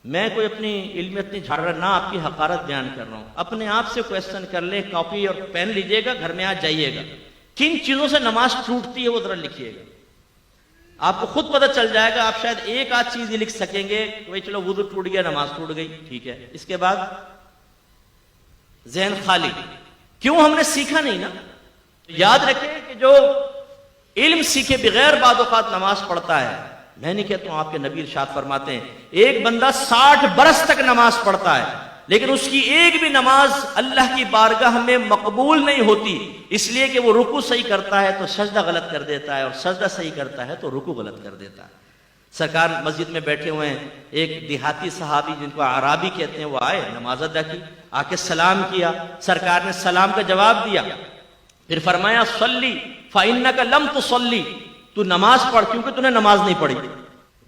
میں کوئی اپنی علم اتنی جھاڑ رہا نہ آپ کی حقارت بیان کر رہا ہوں. اپنے آپ سے کویسچن کر لیں, کاپی اور پین لیجئے گا, گھر میں آج جائیے گا, کن چیزوں سے نماز ٹوٹتی ہے وہ ذرا لکھیے گا. آپ کو خود پتہ چل جائے گا. آپ شاید ایک آدھ چیز ہی لکھ سکیں گے کہ بھئی چلو وضو ٹوٹ گیا, نماز ٹوٹ گئی, ٹھیک ہے. اس کے بعد ذہن خالی. کیوں؟ ہم نے سیکھا نہیں نا. یاد رکھیں کہ جو علم سیکھے بغیر بعض اوقات نماز پڑھتا ہے, میں نہیں کہتا ہوں, آپ کے نبی ارشاد فرماتے ہیں ایک بندہ 60 برس تک نماز پڑھتا ہے لیکن اس کی ایک بھی نماز اللہ کی بارگاہ میں مقبول نہیں ہوتی, اس لیے کہ وہ رکوع صحیح کرتا ہے تو سجدہ غلط کر دیتا ہے, اور سجدہ صحیح کرتا ہے تو رکوع غلط کر دیتا ہے. سرکار مسجد میں بیٹھے ہوئے ہیں, ایک دیہاتی صحابی جن کو اعرابی کہتے ہیں وہ آئے, نماز ادا کی, آ کے سلام کیا. سرکار نے سلام کا جواب دیا, پھر فرمایا صلی فإنک لم تصلی, تو نماز پڑھ کیونکہ تو نے نماز نہیں پڑھی.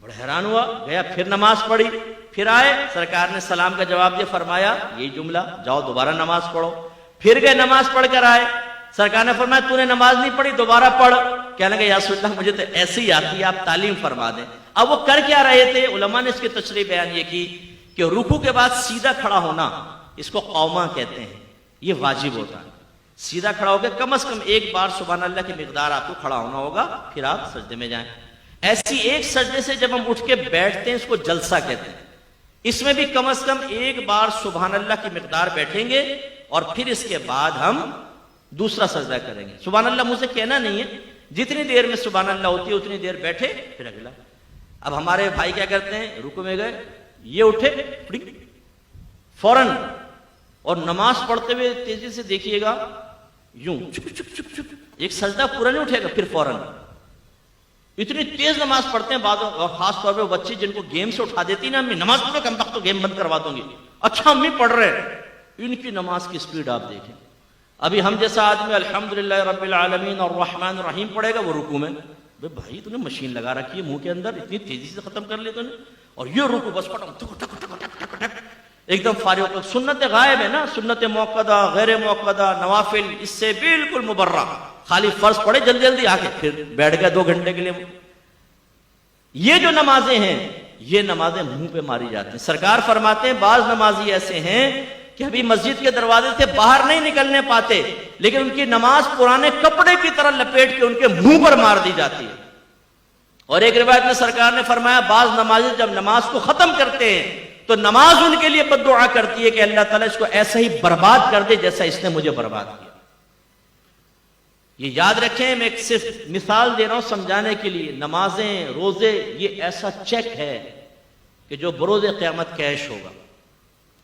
بڑا حیران ہوا, گیا پھر نماز پڑھی, پھر آئے, سرکار نے سلام کا جواب دیا, فرمایا یہی جملہ, جاؤ دوبارہ نماز پڑھو. پھر گئے, نماز پڑھ کر آئے, سرکار نے فرمایا تو نے نماز نہیں پڑھی, دوبارہ پڑھ. کہنے لگے یا رسول اللہ مجھے تو ایسی ہی آتی ہے, آپ تعلیم فرما دیں. اب وہ کر کیا رہے تھے؟ علماء نے اس کی تشریح بیان یہ کی کہ رکوع کے بعد سیدھا کھڑا ہونا, اس کو قوما کہتے ہیں, یہ واجب ہوتا ہے. سیدھا کھڑا ہو کے کم از کم ایک بار سبحان اللہ کی مقدار آپ کو کھڑا ہونا ہوگا, پھر آپ سجدے میں جائیں. ایسی ایک سجدے سے جب ہم اٹھ کے بیٹھتے ہیں اس کو جلسہ کہتے ہیں. اس میں بھی کم از کم ایک بار سبحان اللہ کی مقدار بیٹھیں گے اور پھر اس کے بعد ہم دوسرا سجدہ کریں گے. سبحان اللہ مجھ سے کہنا نہیں ہے, جتنی دیر میں سبحان اللہ ہوتی ہے اتنی دیر بیٹھے پھر اگلا. اب ہمارے بھائی کیا کرتے ہیں, رکوع میں گئے, یہ اٹھے فوراً, اور نماز پڑھتے ہوئے تیزی سے دیکھیے گا یوں چپ چپ چپ چپ, ایک سجدہ پورا نہیں اٹھے گا, پھر فوراً. اتنی تیز نماز پڑھتے ہیں بعض, اور خاص طور پہ بچے جن کو گیم سے اٹھا دیتی نا, امی نماز پڑھو, کم وقت تو گیم بند کروا دوں گی. اچھا امی پڑھ رہے, ان کی نماز کی سپیڈ آپ دیکھیں. ابھی ہم جیسا آدمی الحمدللہ رب العالمین الرحمن الرحیم پڑھے گا, وہ رکوع میں بھائی تو نے مشین لگا رکھی ہے منہ کے اندر, اتنی تیزی سے ختم کر لیا تو نے, اور یہ رکوع بس ایک دم فارغ. سنت غائب ہے نا, سنت موقدہ, غیر موقدہ, نوافل, اس سے بالکل مبرہ. خالی فرض پڑھے جلدی جلدی آ کے پھر بیٹھ گئے 2 گھنٹے کے لیے. یہ جو نمازیں ہیں یہ نمازیں منہ پہ ماری جاتی ہیں. سرکار فرماتے ہیں بعض نمازی ایسے ہیں کہ ابھی مسجد کے دروازے سے باہر نہیں نکلنے پاتے, لیکن ان کی نماز پرانے کپڑے کی طرح لپیٹ کے ان کے منہ پر مار دی جاتی ہے. اور ایک روایت میں سرکار نے فرمایا بعض نمازی جب نماز کو ختم کرتے ہیں تو نماز ان کے لیے بد دعا کرتی ہے کہ اللہ تعالیٰ اس کو ایسا ہی برباد کر دے جیسا اس نے مجھے برباد کیا. یہ یاد رکھیں, میں صرف مثال دے رہا ہوں سمجھانے کے لیے. نمازیں, روزے, یہ ایسا چیک ہے کہ جو بروز قیامت کیش ہوگا.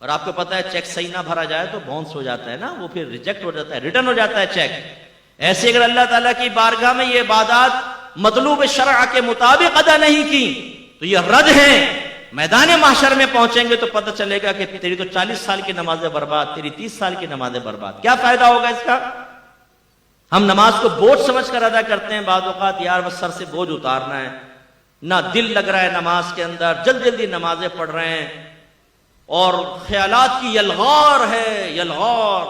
اور آپ کو پتا ہے چیک صحیح نہ بھرا جائے تو باؤنس ہو جاتا ہے نا, وہ پھر ریجیکٹ ہو جاتا ہے, ریٹرن ہو جاتا ہے چیک. ایسے اگر اللہ تعالیٰ کی بارگاہ میں یہ عبادات مطلوب شرع کے مطابق ادا نہیں کی تو یہ رد ہیں. میدان محشر میں پہنچیں گے تو پتہ چلے گا کہ تیری تو 40 سال کی نمازیں برباد, تیری 30 سال کی نمازیں برباد. کیا فائدہ ہوگا اس کا؟ ہم نماز کو بوجھ سمجھ کر ادا کرتے ہیں بعض اوقات, یار بس سر سے بوجھ اتارنا ہے, نہ دل لگ رہا ہے نماز کے اندر, جلدی جلدی نمازیں پڑھ رہے ہیں, اور خیالات کی یلغار ہے, یلغار,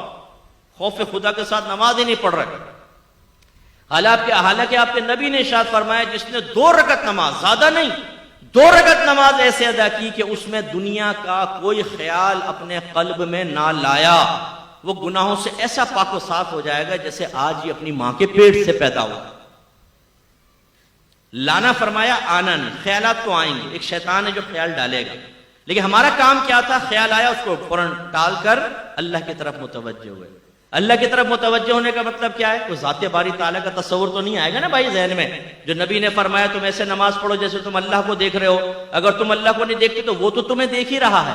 خوف خدا کے ساتھ نماز ہی نہیں پڑھ رہے. حالانکہ آپ کے نبی نے ارشاد فرمایا جس نے 2 رکعت نماز, زیادہ نہیں, 2 رکعت نماز ایسے ادا کی کہ اس میں دنیا کا کوئی خیال اپنے قلب میں نہ لایا, وہ گناہوں سے ایسا پاک و صاف ہو جائے گا جیسے آج ہی اپنی ماں کے پیٹ سے پیدا ہوا. لانا فرمایا آنا نہیں, خیالات تو آئیں گے, ایک شیطان ہے جو خیال ڈالے گا, لیکن ہمارا کام کیا تھا, خیال آیا اس کو فوراً ٹال کر اللہ کی طرف متوجہ ہوئے. اللہ کی طرف متوجہ ہونے کا مطلب کیا ہے؟ تو ذات باری تعالیٰ کا تصور تو نہیں آئے گا نا بھائی ذہن میں. جو نبی نے فرمایا تم ایسے نماز پڑھو جیسے تم اللہ کو دیکھ رہے ہو. اگر تم اللہ کو نہیں دیکھتے تو وہ تو تمہیں دیکھ ہی رہا ہے,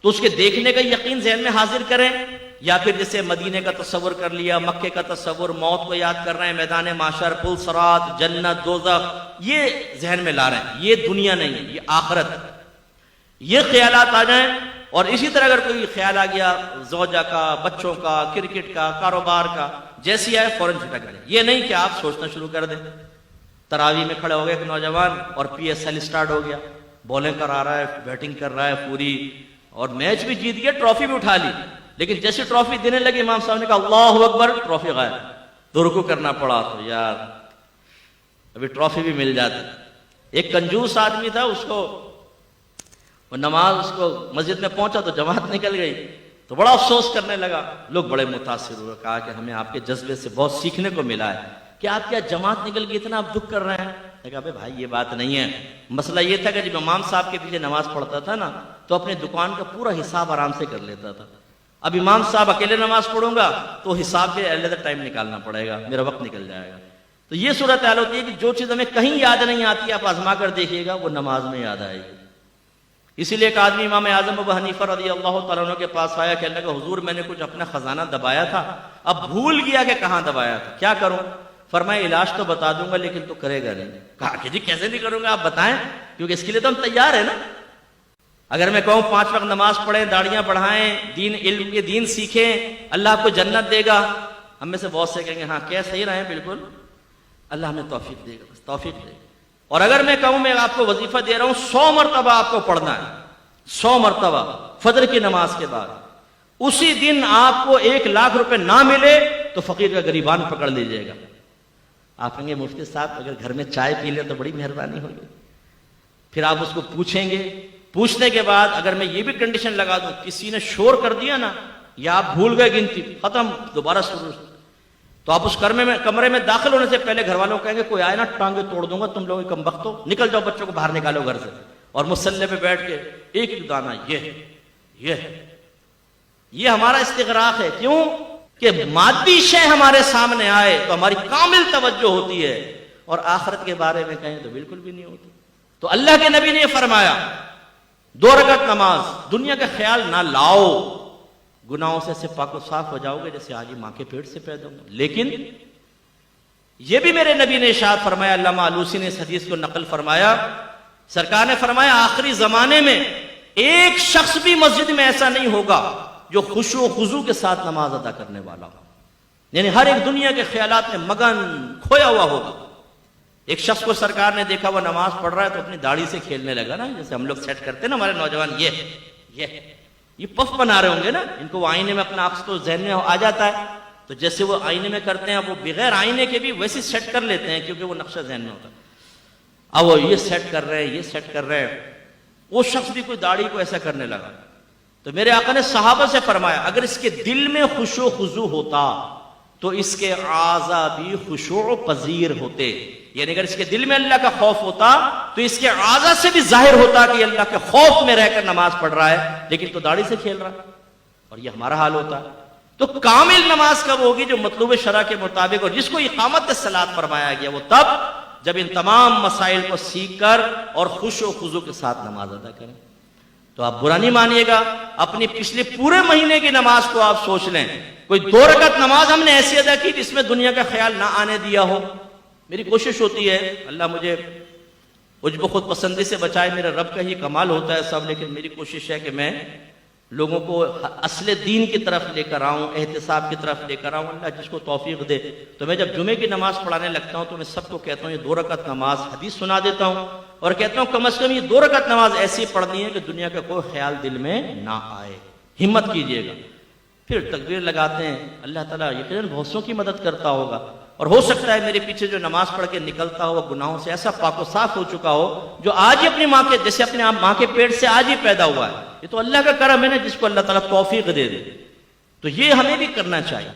تو اس کے دیکھنے کا یقین ذہن میں حاضر کریں. یا پھر جیسے مدینے کا تصور کر لیا, مکے کا تصور, موت کو یاد کر رہے ہیں, میدان محشر, پل صراط, جنت, دوزخ, یہ ذہن میں لا رہے ہیں. یہ دنیا نہیں ہے, یہ آخرت. یہ خیالات آ جائیں. اور اسی طرح اگر کوئی خیال آ گیا زوجہ کا, بچوں کا, کرکٹ کا, کاروبار کا, جیسی آئے فوراً چھٹا کریں. یہ نہیں کہ آپ سوچنا شروع کر دیں. تراویح میں کھڑے ہو گئے ایک نوجوان اور PSL سٹارٹ ہو گیا, بولنگ کرا رہا ہے, بیٹنگ کر رہا ہے پوری, اور میچ بھی جیت گیا, ٹرافی بھی اٹھا لی, لیکن جیسے ٹرافی دینے لگے امام صاحب نے کہا اللہ اکبر, ٹرافی غائب. تو رکوع کرنا پڑا. تو یار ابھی ٹرافی بھی مل جاتی. ایک کنجوس آدمی تھا, اس کو وہ نماز اس کو مسجد میں پہنچا تو جماعت نکل گئی، تو بڑا افسوس کرنے لگا. لوگ بڑے متاثر ہوئے، کہا کہ ہمیں آپ کے جذبے سے بہت سیکھنے کو ملا ہے کہ آپ کیا جماعت نکل گئی اتنا آپ دکھ کر رہے ہیں. کہا بھائی یہ بات نہیں ہے، مسئلہ یہ تھا کہ جب امام صاحب کے پیچھے نماز پڑھتا تھا نا تو اپنے دکان کا پورا حساب آرام سے کر لیتا تھا. اب امام صاحب اکیلے نماز پڑھوں گا تو حساب کے علیحدہ ٹائم نکالنا پڑے گا، میرا وقت نکل جائے گا. تو یہ صورت حال ہوتی ہے کہ جو چیز ہمیں کہیں یاد نہیں آتی آپ آزما کر دیکھیے گا وہ نماز میں یاد آئے گی. اسی لیے ایک آدمی امام اعظم ابو حنیفہ رضی اللہ تعالیٰ عنہ کے پاس آیا، کہنے لگا حضور میں نے کچھ اپنا خزانہ دبایا تھا، اب بھول گیا کہ کہاں دبایا تھا، کیا کروں؟ فرمایا علاج تو بتا دوں گا لیکن تو کرے گا نہیں. کہا کہ جی کیسے نہیں کروں گا، آپ بتائیں، کیونکہ اس کے لیے تو ہم تیار ہیں نا. اگر میں کہوں 5 وقت نماز پڑھیں، داڑیاں بڑھائیں، دین علم کے دین سیکھیں، اللہ آپ کو جنت دے گا، ہم میں سے بہت سے کہیں گے ہاں کیا صحیح رہے بالکل، اللہ ہمیں توفیق دے گا، بس توفیق دے گا. اور اگر میں کہوں میں آپ کو وظیفہ دے رہا ہوں 100 مرتبہ آپ کو پڑھنا ہے، 100 مرتبہ فجر کی نماز کے بعد، اسی دن آپ کو 1 لاکھ روپے نہ ملے تو فقیر کا گریبان پکڑ لیجئے گا. آپ کہیں گے مفتی صاحب اگر گھر میں چائے پی لیں تو بڑی مہربانی ہوگی. پھر آپ اس کو پوچھیں گے، پوچھنے کے بعد اگر میں یہ بھی کنڈیشن لگا دوں کسی نے شور کر دیا نا یا آپ بھول گئے گنتی، ختم، دوبارہ شروع، تو آپ اس کمرے میں داخل ہونے سے پہلے گھر والوں کہیں گے کوئی آئے نا ٹانگیں توڑ دوں گا، تم لوگ کم بخت ہو، نکل جاؤ، بچوں کو باہر نکالو گھر سے. اور مصلی پہ بیٹھ کے ایک دانہ یہ ہمارا استغراق ہے. کیوں کہ مادی شے ہمارے سامنے آئے تو ہماری کامل توجہ ہوتی ہے، اور آخرت کے بارے میں کہیں تو بالکل بھی نہیں ہوتی. تو اللہ کے نبی نے یہ فرمایا 2 رکعت نماز، دنیا کا خیال نہ لاؤ، گناہوں سے ایسے پاک و صاف ہو جاؤ گے جیسے آج ہی ماں کے پیٹ سے پیدا ہوں. لیکن یہ بھی میرے نبی نے ارشاد فرمایا، علامہ آلوسی نے اس حدیث کو نقل فرمایا، سرکار نے فرمایا آخری زمانے میں ایک شخص بھی مسجد میں ایسا نہیں ہوگا جو خشوع و خضوع کے ساتھ نماز ادا کرنے والا ہو، یعنی ہر ایک دنیا کے خیالات میں مگن کھویا ہوا ہوگا. ایک شخص کو سرکار نے دیکھا وہ نماز پڑھ رہا ہے تو اپنی داڑھی سے کھیلنے لگا نا، جیسے ہم لوگ سیٹ کرتے ہیں نا ہمارے نوجوان، یہ پف بنا رہے ہوں گے نا، ان کو وہ آئینے میں اپنا عکس تو ذہن میں آ جاتا ہے، تو جیسے وہ آئینے میں کرتے ہیں وہ بغیر آئینے کے بھی ویسے سیٹ کر لیتے ہیں کیونکہ وہ نقشہ ذہن میں ہوتا ہے. اب وہ یہ سیٹ کر رہے ہیں، یہ سیٹ کر رہے ہیں، وہ شخص بھی کوئی داڑھی کو ایسا کرنے لگا. تو میرے آقا نے صحابہ سے فرمایا اگر اس کے دل میں خشوع و خضوع ہوتا تو اس کے اعضاء بھی خشوع پذیر ہوتے، یعنی اگر اس کے دل میں اللہ کا خوف ہوتا تو اس کے اعضاء سے بھی ظاہر ہوتا کہ اللہ کے خوف میں رہ کر نماز پڑھ رہا ہے، لیکن تو داڑھی سے کھیل رہا ہے. اور یہ ہمارا حال ہوتا ہے. تو کامل نماز کب ہوگی؟ جو مطلوب شرع کے مطابق، اور جس کو اقامت الصلاۃ فرمایا گیا وہ تب جب ان تمام مسائل کو سیکھ کر اور خشوع و خضوع کے ساتھ نماز ادا کریں. تو آپ برا نہیں مانیے گا، اپنی پچھلے پورے مہینے کی نماز کو آپ سوچ لیں، کوئی 2 رکعت نماز ہم نے ایسی ادا کی جس میں دنیا کا خیال نہ آنے دیا ہو. میری کوشش ہوتی ہے، اللہ مجھے عجب خود پسندی سے بچائے، میرے رب کا ہی کمال ہوتا ہے سب، لیکن میری کوشش ہے کہ میں لوگوں کو اصل دین کی طرف لے کر آؤں، احتساب کی طرف لے کر آؤں. اللہ جس کو توفیق دے. تو میں جب جمعے کی نماز پڑھانے لگتا ہوں تو میں سب کو کہتا ہوں یہ 2 رکعت نماز حدیث سنا دیتا ہوں اور کہتا ہوں کم از کم یہ 2 رکعت نماز ایسی پڑھنی ہے کہ دنیا کا کوئی خیال دل میں نہ آئے. ہمت کیجئے گا. پھر تکبیر لگاتے ہیں، اللہ تعالیٰ یقیناً بہت سوں کی مدد کرتا ہوگا، اور ہو سکتا ہے میرے پیچھے جو نماز پڑھ کے نکلتا ہو وہ گناہوں سے ایسا پاک و صاف ہو چکا ہو جو آج ہی اپنی ماں کے جیسے اپنے ماں کے پیٹ سے آج ہی پیدا ہوا ہے. یہ تو اللہ کا کرم ہے نا، جس کو اللہ تعالیٰ توفیق دے دے. تو یہ ہمیں بھی کرنا چاہیے.